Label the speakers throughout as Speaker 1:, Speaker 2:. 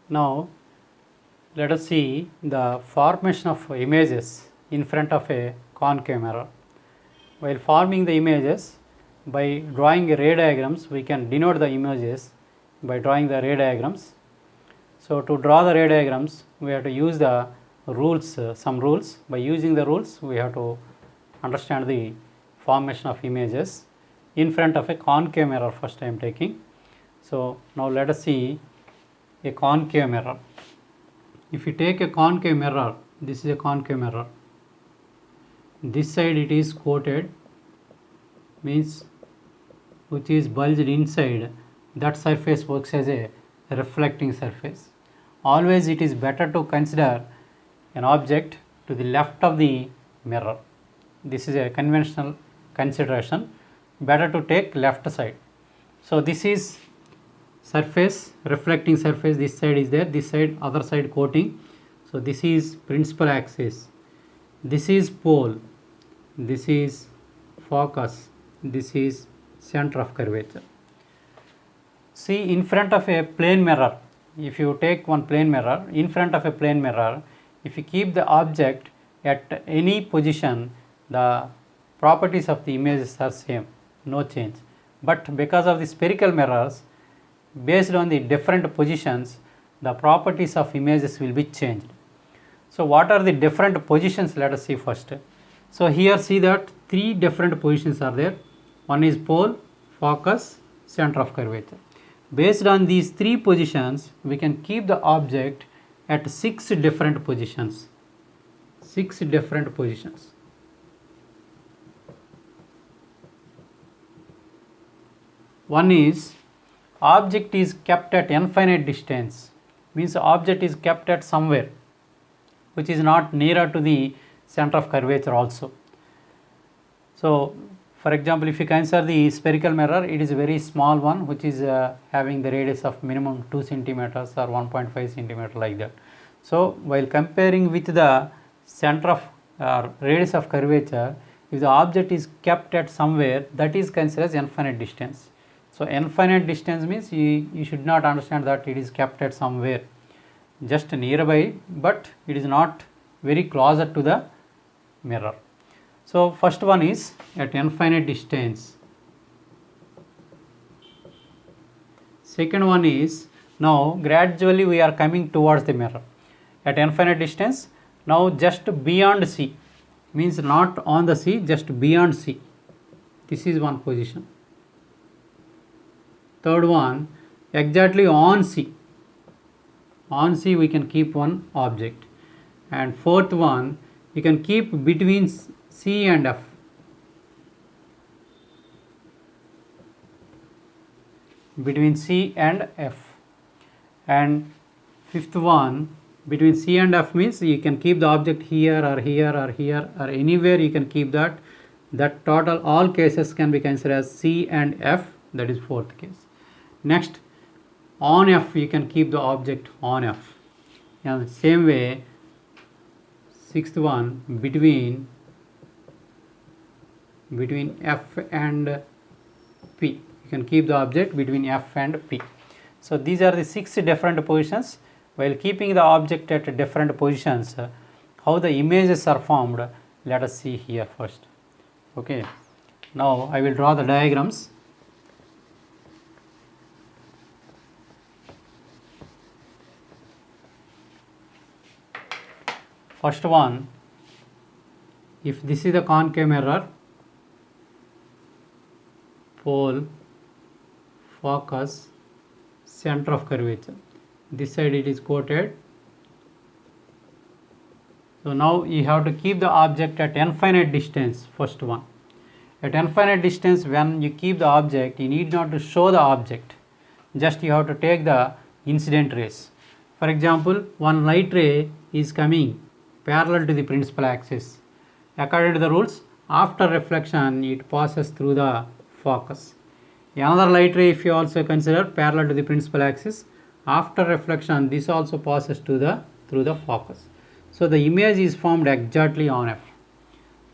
Speaker 1: Now let us see the formation of images in front of a concave mirror. While forming the images, by drawing ray diagrams, we can denote the images by drawing the ray diagrams. So to draw the ray diagrams, we have to use the rules, some rules. By using the rules, we have to understand the formation of images in front of a concave mirror. First I am taking. So now let us see a concave mirror. If you take a concave mirror, this is a concave mirror. This side it is coated, means which is bulged inside, that surface works as a reflecting surface. Always it is better to consider an object to the left of the mirror. This is a conventional consideration. Better to take left side. So this is surface, reflecting surface, this side is there, this side, other side coating. So this is principal axis, this is pole, this is focus, this is center of curvature. See, in front of a plane mirror, if you take one plane mirror, in front of a plane mirror, if you keep the object at any position, the properties of the images are same, no change. But because of the spherical mirrors, based on the different positions, the properties of images will be changed. So what are the different positions? Let us see first. So here see that three different positions are there. One is pole, focus, center of curvature. Based on these three positions, we can keep the object at 6 different positions. 6 different positions. One is object is kept at infinite distance, means object is kept at somewhere which is not nearer to the center of curvature also. So for example, if you consider the spherical mirror, it is a very small one which is having the radius of minimum 2 centimeters or 1.5 centimeter like that. So while comparing with the center of radius of curvature, if the object is kept at somewhere, that is considered as infinite distance. So infinite distance means you should not understand that it is kept at somewhere just nearby, but it is not very closer to the mirror. So first one is at infinite distance. Second one is, now gradually we are coming towards the mirror at infinite distance. Now just beyond C, means not on the C, just beyond C. This is one position. Third one, exactly on C. On C we can keep one object. And fourth one, you can keep between C and F. Between C and F. And fifth one, between C and F means you can keep the object here or here or here or anywhere you can keep that. That total all cases can be considered as C and F, that is fourth case. Next, on F you can keep the object on F. And same way, sixth one, between F and P, you can keep the object between F and P. So these are the 6 different positions. While keeping the object at different positions, how the images are formed, let us see here first. Okay, now I will draw the diagrams. First one, if this is the concave mirror, pole, focus, center of curvature. This side it is coated. So now you have to keep the object at infinite distance, first one. At infinite distance, when you keep the object, you need not to show the object. Just you have to take the incident rays. For example, one light ray is coming parallel to the principal axis. According to the rules, after reflection, it passes through the focus. Another light ray, if you also consider parallel to the principal axis, after reflection, this also passes through the focus. So the image is formed exactly on F.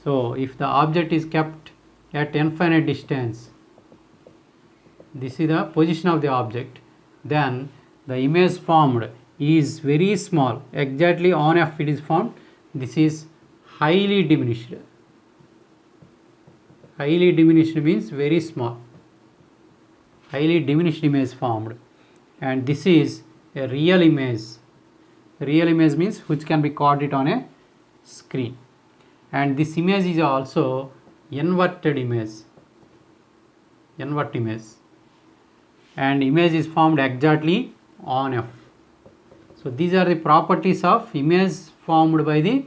Speaker 1: So if the object is kept at infinite distance, this is the position of the object, then the image formed is very small, exactly on F it is formed, this is highly diminished. Highly diminished means very small. Highly diminished image formed, and this is a real image. Real image means which can be caught it on a screen, and this image is also inverted image. Invert image, and image is formed exactly on F. So these are the properties of image formed by the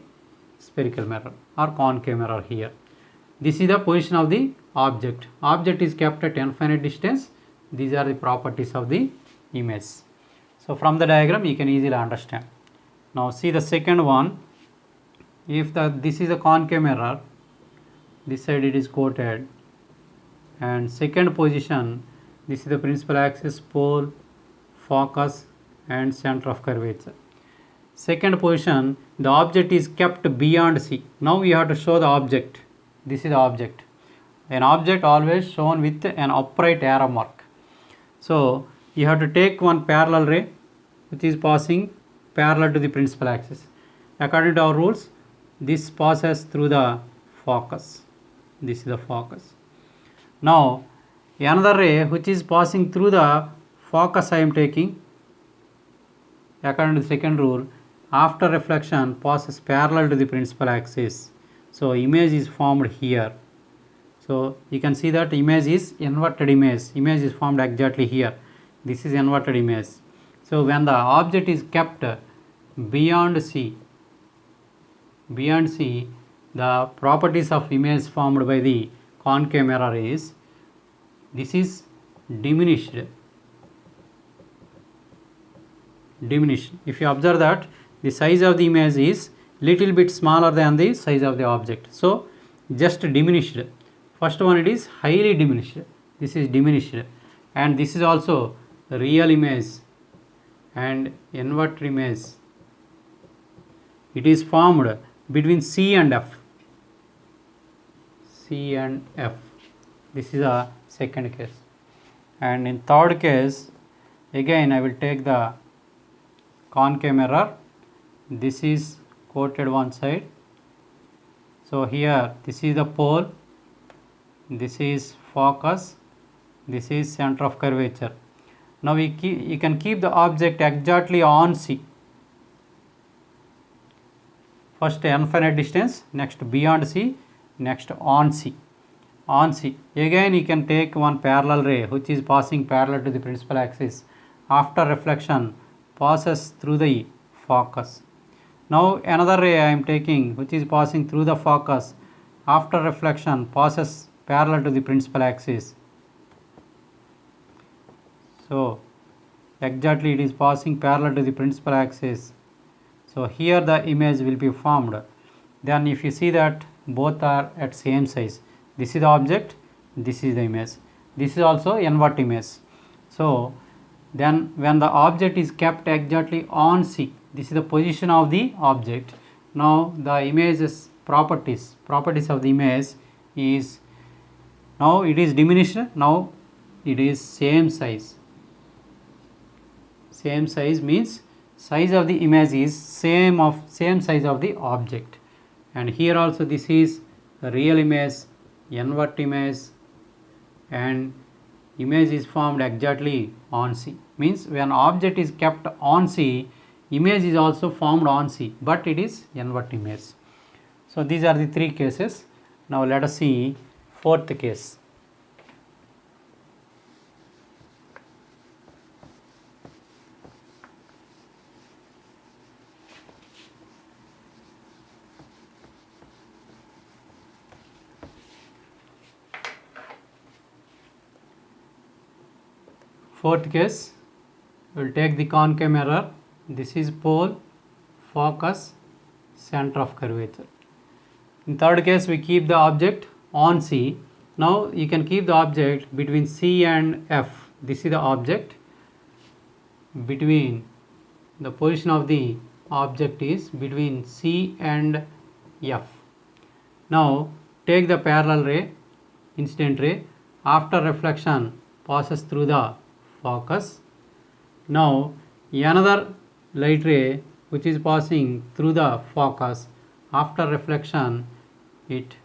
Speaker 1: spherical mirror or concave mirror here. This is the position of the object. Object is kept at infinite distance. These are the properties of the image. So from the diagram you can easily understand. Now see the second one. If this is a concave mirror, this side it is coated, and second position, this is the principal axis, pole, focus and center of curvature. Second position, the object is kept beyond C. Now we have to show the object. This is the object. An object always shown with an upright arrow mark. So you have to take one parallel ray which is passing parallel to the principal axis. According to our rules, this passes through the focus. This is the focus. Now another ray which is passing through the focus I am taking, according to the second rule, after reflection passes parallel to the principal axis. So image is formed here. So you can see that image is inverted image. Image is formed exactly here. This is inverted image. So when the object is kept beyond C, the properties of image formed by the concave mirror is, this is diminished. If you observe that the size of the image is little bit smaller than the size of the object, so just diminished. First one, it is highly diminished, this is diminished, and this is also real image and inverted image. It is formed between C and F. This is a second case. And in third case, again I will take the concave mirror. This is coated one side. So here this is the pole, this is focus, this is center of curvature. Now you can keep the object exactly on C. First infinite distance, next beyond C, next on C. On C. Again you can take one parallel ray which is passing parallel to the principal axis. After reflection passes through the focus. Now another ray I am taking which is passing through the focus. After reflection passes parallel to the principal axis. So exactly it is passing parallel to the principal axis. So here the image will be formed. Then if you see that both are at same size, this is the object, this is the image, this is also invert image. So then when the object is kept exactly on C, this is the position of the object. Now the image's properties of the image is, now it is diminished, now it is same size. Same size means size of the image is same size of the object. And here also this is the real image, invert image, and image is formed exactly on C. Means when object is kept on C, image is also formed on C, but it is invert image. So these are the three cases. Now let us see fourth case. Fourth case, we will take the concave mirror. This is pole, focus, center of curvature. In third case, we keep the object on C. Now you can keep the object between C and F. This is the object. Between the position of the object is between C and F. Now take the parallel ray, incident ray. After reflection passes through the focus. Now another light ray which is passing through the focus. After reflection, it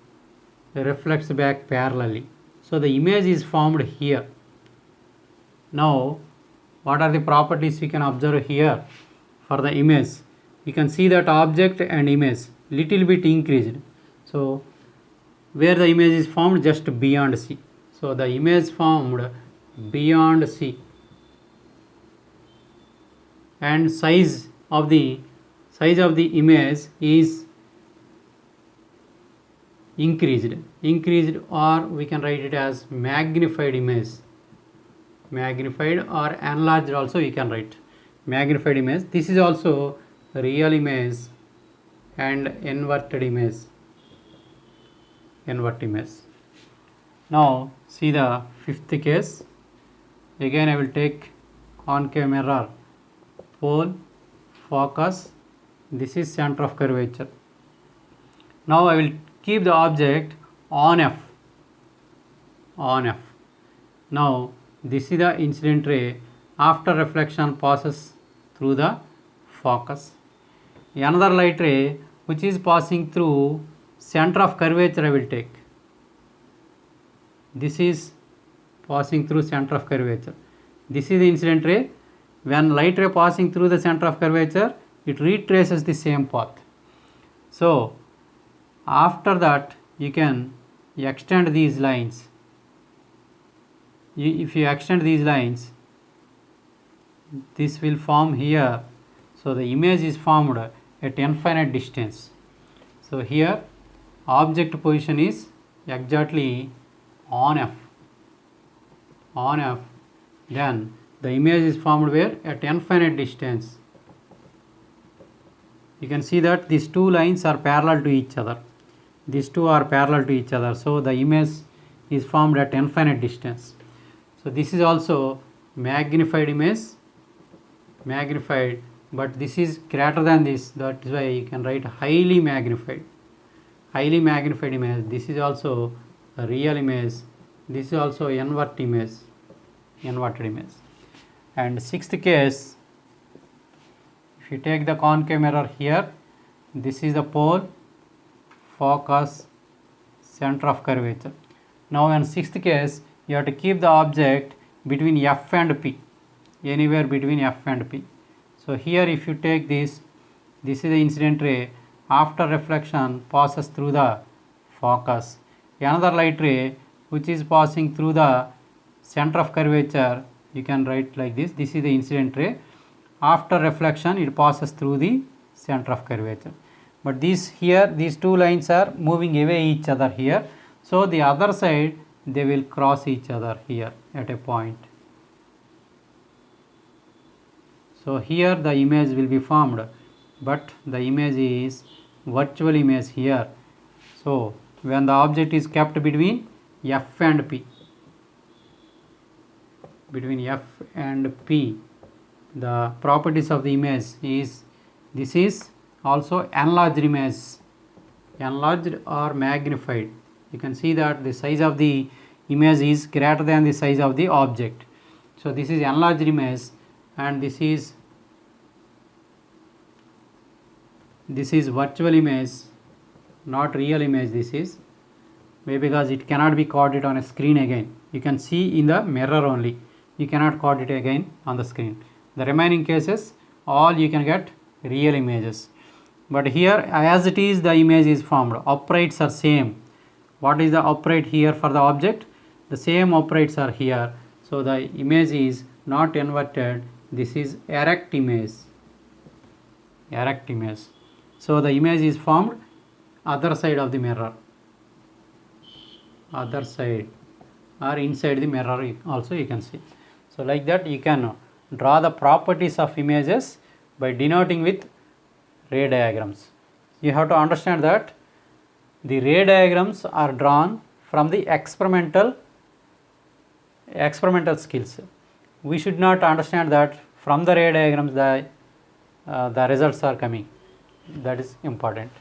Speaker 1: reflects back parallelly. So the image is formed here. Now, what are the properties we can observe here for the image? You can see that object and image little bit increased. So where the image is formed just beyond C. So the image formed beyond C, and size of the image is increased, or we can write it as magnified image. Magnified or enlarged also you can write. Magnified image. This is also real image and inverted image. Now see the fifth case. Again I will take concave mirror, pole, focus. This is center of curvature. Now I will keep the object on F. Now this is the incident ray. After reflection passes through the focus. Another light ray which is passing through center of curvature I will take. This is passing through center of curvature. This is the incident ray. When light ray passing through the center of curvature, it retraces the same path. So after that you can extend these lines. If you extend these lines, this will form here. So the image is formed at infinite distance. So here object position is exactly on F. Then the image is formed where? At infinite distance. You can see that these two lines are parallel to each other. So the image is formed at infinite distance. So this is also magnified image, but this is greater than this. That is why you can write highly magnified image. This is also a real image. This is also inverted image. And sixth case, if you take the concave mirror here, this is the pole, focus, center of curvature. Now in sixth case, you have to keep the object between F and P, anywhere between F and P. So here if you take this is the incident ray. After reflection passes through the focus. Another light ray which is passing through the center of curvature, you can write like this. This is the incident ray. After reflection it passes through the center of curvature. But these two lines are moving away each other here. So the other side they will cross each other here at a point. So here the image will be formed, but the image is virtual image here. So when the object is kept between F and P, the properties of the image is, this is also enlarged image, enlarged or magnified. You can see that the size of the image is greater than the size of the object. So this is enlarged image, and this is virtual image, not real image. This is maybe because it cannot be caught it on a screen again. You can see in the mirror only. You cannot caught it again on the screen. The remaining cases all you can get real images. But here as it is the image is formed. Uprights are same. What is the upright here for the object? The same uprights are here. So the image is not inverted. This is erect image. So the image is formed other side of the mirror. Other side or inside the mirror also you can see. So like that you can draw the properties of images by denoting with ray diagrams. You have to understand that the ray diagrams are drawn from the experimental skills. We should not understand that from the ray diagrams the results are coming. That is important.